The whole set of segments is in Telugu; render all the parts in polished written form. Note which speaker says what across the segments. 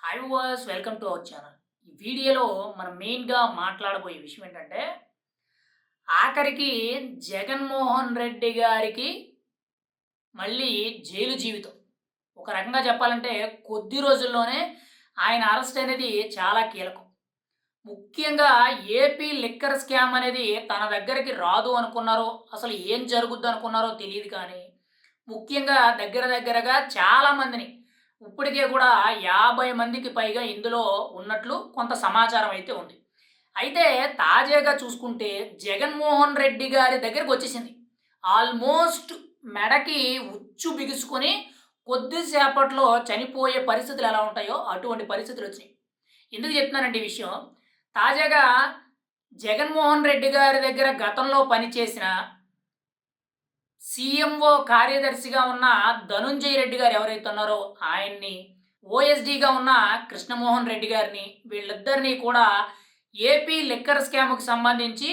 Speaker 1: Hi was welcome to our channel. ఈ వీడియోలో మనం మెయిన్‌గా మాట్లాడబోయే విషయం ఏంటంటే, ఆఖరికి జగన్మోహన్ రెడ్డి గారికి మళ్ళీ జైలు జీవితం. ఒక రకంగా చెప్పాలంటే కొద్ది రోజుల్లోనే ఆయన అరెస్ట్ అనేది చాలా కీలకం. ముఖ్యంగా ఏపీ లిక్కర్ స్కామ్ అనేది తన దగ్గరికి రాదు అనుకున్నారో, అసలు ఏం జరుగుద్దనుకున్నారో తెలీదు కానీ, ముఖ్యంగా దగ్గరగా చాలా మందిని ఇప్పటికే కూడా 50 మందికి పైగా ఇందులో ఉన్నట్లు కొంత సమాచారం అయితే ఉంది. అయితే తాజాగా చూసుకుంటే జగన్మోహన్ రెడ్డి గారి దగ్గరికొచ్చేసింది. ఆల్మోస్ట్ మెడకి ఉచ్చు బిగుసుకొని కొద్దిసేపట్లో చనిపోయే పరిస్థితులు ఎలా ఉంటాయో అటువంటి పరిస్థితులొచ్చినియి. ఎందుకు చెప్తున్నానంటే ఈ విషయం, తాజాగా జగన్మోహన్ రెడ్డి గారి దగ్గర గతంలో పనిచేసిన సీఎంఓ కార్యదర్శిగా ఉన్న ధనుంజయ రెడ్డి గారు ఎవరైతే ఉన్నారో ఆయన్ని, ఓఎస్డీగా ఉన్న కృష్ణమోహన్ రెడ్డి గారిని, వీళ్ళిద్దరిని కూడా ఏపీ లిక్కర్ స్కామ్‌కి సంబంధించి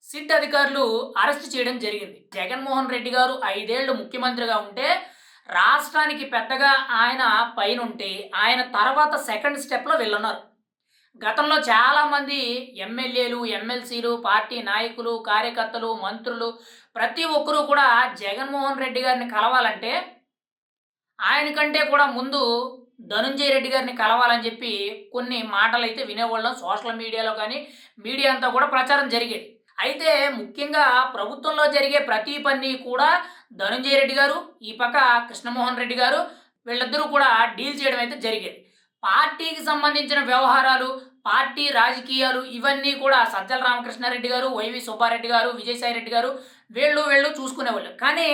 Speaker 1: సిట్ అధికారులు అరెస్ట్ చేయడం జరిగింది. జగన్మోహన్ రెడ్డి గారు 5 ఏళ్ళు ముఖ్యమంత్రిగా ఉంటే, రాష్ట్రానికి పెద్దగా ఆయన పైనుంటే, ఆయన తర్వాత సెకండ్ స్టెప్‌లో వీళ్ళున్నారు. గతంలో చాలామంది ఎమ్మెల్యేలు, ఎమ్మెల్సీలు, పార్టీ నాయకులు, కార్యకర్తలు, మంత్రులు ప్రతి ఒక్కరు కూడా జగన్మోహన్ రెడ్డి గారిని కలవాలంటే, ఆయన కంటే కూడా ముందు ధనుంజయ రెడ్డి గారిని కలవాలని చెప్పి కొన్ని మాటలైతే వినేవాళ్ళం. సోషల్ మీడియాలో కానీ, మీడియా అంతా కూడా ప్రచారం జరిగేది. అయితే ముఖ్యంగా ప్రభుత్వంలో జరిగే ప్రతి పని కూడా ధనుంజయ రెడ్డి గారు, ఈ పక్క కృష్ణమోహన్ రెడ్డి గారు వీళ్ళిద్దరూ కూడా డీల్ చేయడం అయితే జరిగేది. పార్టీకి సంబంధించిన వ్యవహారాలు, పార్టీ రాజకీయాలు ఇవన్నీ కూడా సజ్జల రామకృష్ణారెడ్డి గారు, వైవి సుబ్బారెడ్డి గారు, విజయసాయి రెడ్డి గారు వీళ్ళు చూసుకునేవాళ్ళు. కానీ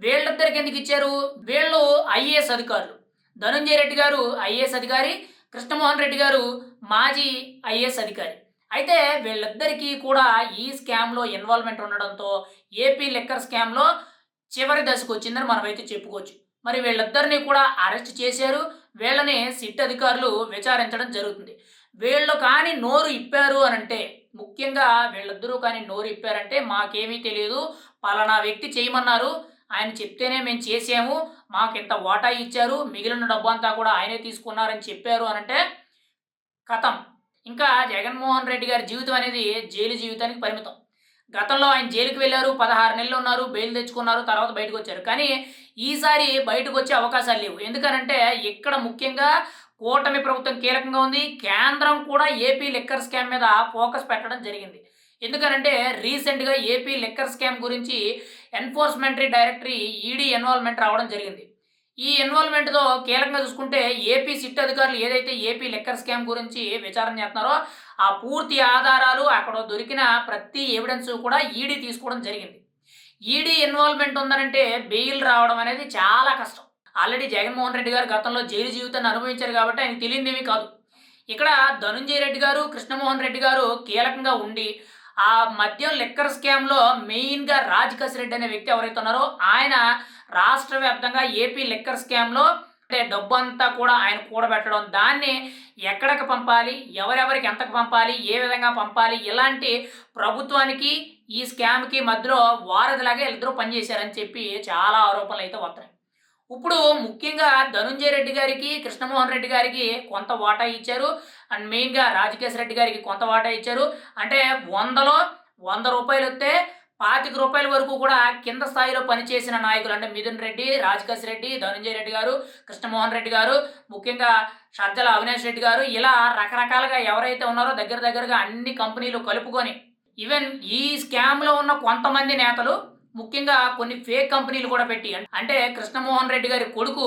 Speaker 1: వీళ్ళిద్దరికి ఎందుకు ఇచ్చారు? వీళ్ళు ఐఏఎస్ అధికారులు. ధనుంజయ రెడ్డి గారు ఐఏఎస్ అధికారి, కృష్ణమోహన్ రెడ్డి గారు మాజీ ఐఏఎస్ అధికారి. అయితే వీళ్ళిద్దరికీ కూడా ఈ స్కామ్‌లో ఇన్వాల్వ్‌మెంట్ ఉండడంతో ఏపీ లిక్కర్ స్కామ్‌లో చివరి దశకొచ్చిందని మనమైతే చెప్పుకోవచ్చు. మరి వీళ్ళిద్దరిని కూడా అరెస్ట్ చేశారు. వీళ్ళని సిట్ అధికారులు విచారించడం జరుగుతుంది. వీళ్ళు కానీ నోరు ఇప్పారు అనంటే, ముఖ్యంగా వీళ్ళిద్దరూ కానీ నోరు ఇప్పారంటే, మాకేమీ తెలీదు, పలానా వ్యక్తి చేయమన్నారు, ఆయన చెప్తేనే మేము చేసాము, మాకింత వాటా ఇచ్చారు, మిగిలిన డబ్బంతా కూడా ఆయనే తీసుకున్నారని చెప్పారు అనంటే ఖతం. ఇంకా జగన్మోహన్ రెడ్డి గారి జీవితం అనేది జైలు జీవితానికి పరిమితం. గతంలో ఆయన జైలుకి వెళ్లారు. 16 నెలలు ఉన్నారు. బెయిల్ తెచ్చుకున్నారు. తర్వాత బయటకొచ్చారు. కానీ ఈసారి బయటకొచ్చే అవకాశాలు లేవు. ఎందుకనంటే ఇక్కడ ముఖ్యంగా కూటమి ప్రభుత్వం కీలకంగా ఉంది. కేంద్రం కూడా ఏపీ లిక్కర్ స్కామ్ మీద ఫోకస్ పెట్టడం జరిగింది. ఎందుకనంటే రీసెంట్‌గా ఏపీ లిక్కర్ స్కామ్ గురించి ఎన్ఫోర్స్‌మెంటరీ డైరెక్టరీ ఈడీ ఇన్వాల్వ్‌మెంట్ రావడం జరిగింది. ఈ ఇన్వాల్వ్‌మెంట్‌తో కీలకంగా చూసుకుంటే ఏపీ సిట్ అధికారులు ఏదైతే ఏపీ లిక్కర్ స్కామ్ గురించి విచారణ చేస్తున్నారో, ఆ పూర్తి ఆధారాలు అక్కడ దొరికిన ప్రతి ఎవిడెన్స్ కూడా ఈడీ తీసుకోవడం జరిగింది. ఈడీ ఇన్వాల్వ్‌మెంట్ ఉందనంటే బెయిల్ రావడం అనేది చాలా కష్టం. ఆల్రెడీ జగన్మోహన్ రెడ్డి గారు గతంలో జైలు జీవితాన్ని అనుభవించారు కాబట్టి ఆయనకు తెలియనిదేమీ కాదు. ఇక్కడ ధనుంజయ రెడ్డి గారు, కృష్ణమోహన్ రెడ్డి గారు కీలకంగా ఉండి, ఆ మద్యం లిక్కర్ స్కామ్‌లో మెయిన్‌గా రాజ్ రెడ్డి అనే వ్యక్తి ఎవరైతే ఉన్నారో ఆయన రాష్ట్ర వ్యాప్తంగా ఏపీ లిక్కర్ స్కామ్‌లో అంటే డబ్బంతా కూడా ఆయన కూడబెట్టడం, దాన్ని ఎక్కడికి పంపాలి, ఎవరెవరికి ఎంతకు పంపాలి, ఏ విధంగా పంపాలి, ఇలాంటి ప్రభుత్వానికి ఈ స్కామ్‌కి మధ్యలో వారధిలాగా వీళ్ళిద్దరూ పనిచేశారని చెప్పి చాలా ఆరోపణలైతే వస్తున్నాయి. ఇప్పుడు ముఖ్యంగా ధనుంజయ రెడ్డి గారికి, కృష్ణమోహన్ రెడ్డి గారికి కొంత వాటా ఇచ్చారు. అండ్ మెయిన్‌గా రాజకేశ్ రెడ్డి గారికి కొంత వాటా ఇచ్చారు. అంటే 100లో రూ. 100 వస్తే రూ. 25 వరకు కూడా కింద స్థాయిలో పనిచేసిన నాయకులు అంటే మిథున్ రెడ్డి, రాజకేశ్ రెడ్డి, ధనుంజయ రెడ్డి గారు, కృష్ణమోహన్ రెడ్డి గారు, ముఖ్యంగా సజ్జల అవినాష్ రెడ్డి గారు ఇలా రకరకాలుగా ఎవరైతే ఉన్నారో దగ్గరగా అన్ని కంపెనీలు కలుపుకొని ఈవెన్ ఈ స్కామ్‌లో ఉన్న కొంతమంది నేతలు ముఖ్యంగా కొన్ని ఫేక్ కంపెనీలు కూడా పెట్టి అంటే కృష్ణమోహన్ రెడ్డి గారి కొడుకు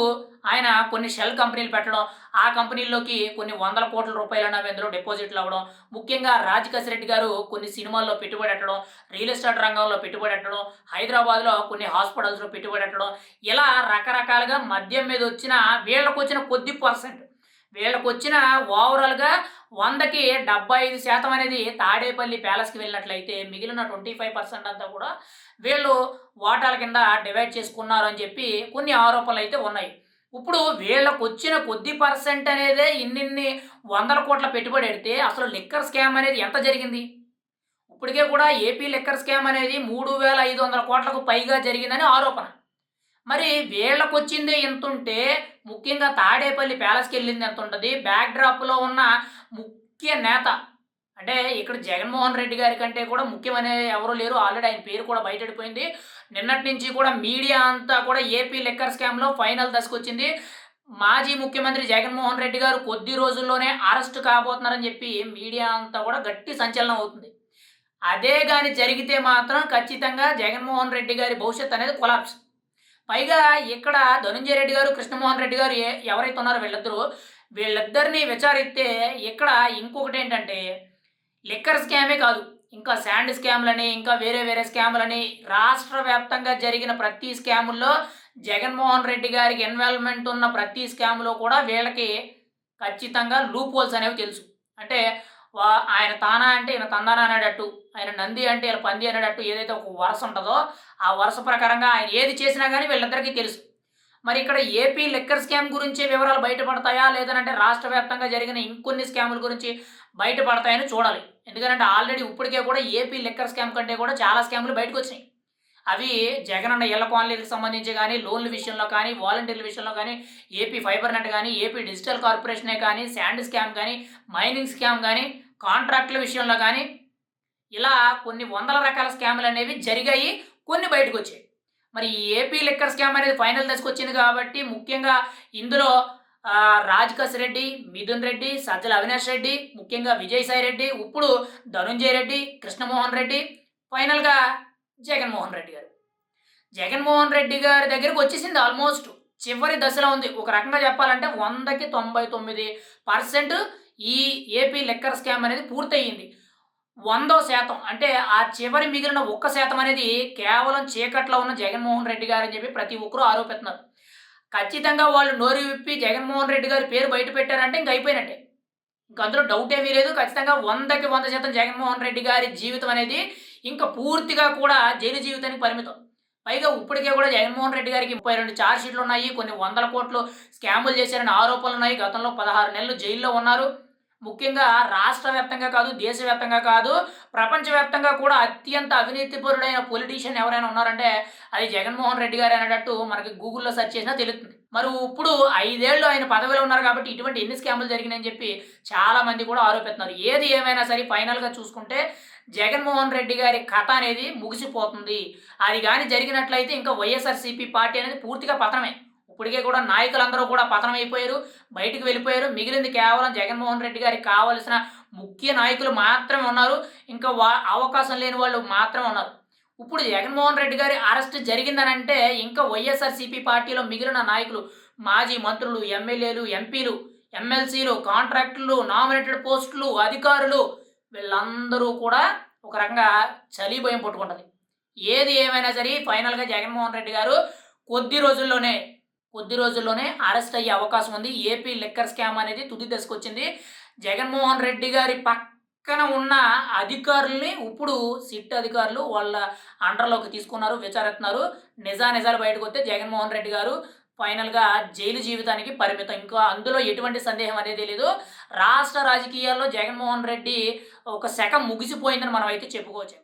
Speaker 1: ఆయన కొన్ని షెల్ కంపెనీలు పెట్టడం, ఆ కంపెనీల్లోకి కొన్ని వందల కోట్ల రూపాయలనేవి అందులో డిపాజిట్లు అవ్వడం, ముఖ్యంగా రాజకేశ్ రెడ్డి గారు కొన్ని సినిమాల్లో పెట్టుబడి పెట్టడం, రియల్ ఎస్టేట్ రంగంలో పెట్టుబడి పెట్టడం, హైదరాబాద్‌లో కొన్ని హాస్పిటల్స్‌లో పెట్టుబడి పెట్టడం, ఇలా రకరకాలుగా మద్యం మీద వచ్చిన వీళ్ళకొచ్చిన కొద్ది పర్సెంట్ వీళ్ళకొచ్చిన ఓవరాల్‌గా 100కి 75% అనేది తాడేపల్లి ప్యాలెస్‌కి వెళ్ళినట్లయితే మిగిలిన 25% అంతా కూడా వీళ్ళు వాటాల కింద డివైడ్ చేసుకున్నారు అని చెప్పి కొన్ని ఆరోపణలైతే ఉన్నాయి. ఇప్పుడు వీళ్ళకొచ్చిన కొద్ది పర్సెంట్ అనేదే ఇన్నిన్ని వందల కోట్ల పెట్టుబడి ఎడితే అసలు లిక్కర్ స్కామ్ అనేది ఎంత జరిగింది? ఇప్పటికే కూడా ఏపీ లిక్కర్ స్కామ్ అనేది 3,500 కోట్లకు పైగా జరిగిందని ఆరోపణ. మరి వీళ్ళకొచ్చిందే ఇంతుంటే, ముఖ్యంగా తాడేపల్లి ప్యాలెస్‌కెళ్ళింది ఎంతుంటది? బ్యాక్ డ్రాప్‌లో ఉన్న ముఖ్య నేత అంటే ఇక్కడ జగన్మోహన్ రెడ్డి గారి కంటే కూడా ముఖ్యమనే ఎవరు లేరు. ఆల్రెడీ ఆయన పేరు కూడా బయటెళ్ళిపోయింది. నిన్నటి నుంచి కూడా మీడియా అంతా కూడా ఏపీ లిక్కర్ స్కామ్‌లో ఫైనల్ దశకొచ్చింది. మాజీ ముఖ్యమంత్రి జగన్మోహన్ రెడ్డి గారు కొద్ది రోజుల్లోనే అరెస్ట్ కాబోతున్నారని చెప్పి మీడియా అంతా కూడా గట్టి సంచలనం అవుతుంది. అదే గాని జరిగితే మాత్రం ఖచ్చితంగా జగన్మోహన్ రెడ్డి గారి భవిష్యత్తు అనేది కొలాప్స్. పైగా ఇక్కడ ధనుంజయ రెడ్డి గారు, కృష్ణమోహన్ రెడ్డి గారు ఎవరైతే ఉన్నారో వీళ్ళిద్దరిని విచారిస్తే ఇక్కడ ఇంకొకటేంటంటే లిక్కర్ స్కామే కాదు. ఇంకా శాండ్ స్కామ్‌లని, ఇంకా వేరే వేరే స్కామ్‌లని రాష్ట్ర వ్యాప్తంగా జరిగిన ప్రతి స్కాముల్లో జగన్మోహన్ రెడ్డి గారికి ఇన్వాల్వ్‌మెంట్ ఉన్న ప్రతి స్కామ్‌లో కూడా వీళ్ళకి ఖచ్చితంగా లూప్ హోల్స్ అనేవి తెలుసు. అంటే ఆయన తానా అంటే ఈయన తందానా అనేటట్టు, ఆయన నంది అంటే ఈయన పంది అనేటట్టు ఏదైతే ఒక వరస ఉంటదో, ఆ వరుస ప్రకారంగా ఆయన ఏది చేసినా గాని వీళ్ళందరికీ తెలుసు. మరి ఇక్కడ ఏపీ లిక్కర్ స్కామ్ గురించే వివరాలు బయటపడతాయా? లేదనంటే రాష్ట్ర వ్యాప్తంగా జరిగిన ఇంకొన్ని స్కాముల గురించి బయటపడతాయని చూడాలి. ఎందుకనంటే ఆల్రెడీ ఇప్పటికే కూడా ఏపీ లిక్కర్ స్కామ్ కంటే కూడా చాలా స్కాములు బయటకొచ్చినాయి. అవి జగనన్న ఇళ్ల కాలనీలకు సంబంధించి గానీ, లోన్‌ల విషయంలో కానీ, వాలంటీర్ల విషయంలో కానీ, ఏపీ ఫైబర్ నెట్ గానీ, ఏపీ డిజిటల్ కార్పొరేషనే కానీ, శాండ్ స్కామ్ గానీ, మైనింగ్ స్కామ్ గానీ, కాంట్రాక్ట్‌ల విషయంలో గానీ, ఇలా కొన్ని వందల రకాల స్కాములనేవి జరిగాయి. కొన్ని బయటకొచ్చాయి. మరి ఈ ఏపీ లిక్కర్ స్కామ్ అనేది ఫైనల్ దశకొచ్చింది కాబట్టి ముఖ్యంగా ఇందులో రాజకాష్ రెడ్డి, మిథున్ రెడ్డి, సజ్జల అవినాష్ రెడ్డి, ముఖ్యంగా విజయసాయి రెడ్డి, ఇప్పుడు ధనుంజయ రెడ్డి, కృష్ణమోహన్ రెడ్డి, ఫైనల్‌గా జగన్మోహన్ రెడ్డి గారు. జగన్మోహన్ రెడ్డి గారి దగ్గరికి వచ్చేసింది ఆల్మోస్ట్. చివరి దశలో ఉంది. ఒక రకంగా చెప్పాలంటే 100కి 99% ఈ ఏపీ లిక్కర్ స్కామ్ అనేది పూర్తయింది. 100% అంటే ఆ చివరి మిగిలిన 1% అనేది కేవలం చీకట్లో ఉన్న జగన్మోహన్ రెడ్డి గారని చెప్పి ప్రతి ఒక్కరు ఆరోపిస్తున్నారు. ఖచ్చితంగా వాళ్ళు నోరు విప్పి జగన్మోహన్ రెడ్డి గారి పేరు బయట పెట్టారంటే ఇంక అయిపోయినట్టే. ఇంక అందులో డౌట్ ఏమీ లేదు. ఖచ్చితంగా 100కి 100% జగన్మోహన్ రెడ్డి గారి జీవితం అనేది ఇంక పూర్తిగా కూడా జైలు జీవితానికి పరిమితం. పైగా ఇప్పటికే కూడా జగన్మోహన్ రెడ్డి గారికి 32 ఛార్జ్ షీట్లున్నాయి. కొన్ని వందల కోట్లు స్కాములు చేశారని ఆరోపణలున్నాయి. గతంలో 16 నెలలు జైల్లో ఉన్నారు. ముఖ్యంగా రాష్ట్ర వ్యాప్తంగా కాదు, దేశవ్యాప్తంగా కాదు, ప్రపంచవ్యాప్తంగా కూడా అత్యంత అవినీతిపరుడైన పొలిటీషియన్ ఎవరైనా ఉన్నారంటే అది జగన్మోహన్ రెడ్డి గారే అనేటట్టు మనకి గూగుల్‌లో సెర్చ్ చేసినా తెలుస్తుంది. మరి ఇప్పుడు 5 ఏళ్ళు ఆయన పదవిలో ఉన్నారు కాబట్టి ఇటువంటి ఎన్ని స్కాములు జరిగినాయని చెప్పి చాలామంది కూడా ఆరోపిస్తున్నారు. ఏది ఏమైనా సరే ఫైనల్‌గా చూసుకుంటే జగన్మోహన్ రెడ్డి గారి కథ అనేది ముగిసిపోతుంది. అది గాని జరిగినట్లయితే ఇంకా వైఎస్ఆర్‌సీపీ పార్టీ అనేది పూర్తిగా పతనమే. ఇప్పటికే కూడా నాయకులందరూ కూడా పతనమైపోయారు. బయటికి వెళ్ళిపోయారు. మిగిలింది కేవలం జగన్మోహన్ రెడ్డి గారికి కావాల్సిన ముఖ్య నాయకులు మాత్రమే ఉన్నారు. ఇంకా అవకాశం లేని వాళ్ళు మాత్రమే ఉన్నారు. ఇప్పుడు జగన్మోహన్ రెడ్డి గారి అరెస్ట్ జరిగిందనంటే ఇంకా వైఎస్ఆర్‌సీపీ పార్టీలో మిగిలిన నాయకులు, మాజీ మంత్రులు, ఎమ్మెల్యేలు, ఎంపీలు, ఎమ్మెల్సీలు, కాంట్రాక్టులు, నామినేటెడ్ పోస్టులు, అధికారులు వీళ్ళందరూ కూడా ఒక రకంగా చలి భయం పట్టుకుంటది. ఏది ఏమైనా సరే ఫైనల్‌గా జగన్మోహన్ రెడ్డి గారు కొద్ది రోజుల్లోనే అరెస్ట్ అయ్యే అవకాశం ఉంది. ఏపీ లిక్కర్ స్కామ్ అనేది తుది దశకొచ్చింది. జగన్మోహన్ రెడ్డి గారి పక్కన ఉన్న అధికారుల్ని ఇప్పుడు సిట్ అధికారులు వాళ్ళ అండర్‌లోకి తీసుకున్నారు, విచారిస్తున్నారు. నిజాలు బయటకొస్తే జగన్మోహన్ రెడ్డి గారు ఫైనల్‌గా జైలు జీవితానికి పరిమితం. ఇంకా అందులో ఎటువంటి సందేహం అనేది లేదు. రాష్ట్ర రాజకీయాల్లో జగన్మోహన్ రెడ్డి ఒక శకం ముగిసిపోయిందని మనమైతే చెప్పుకోవచ్చు.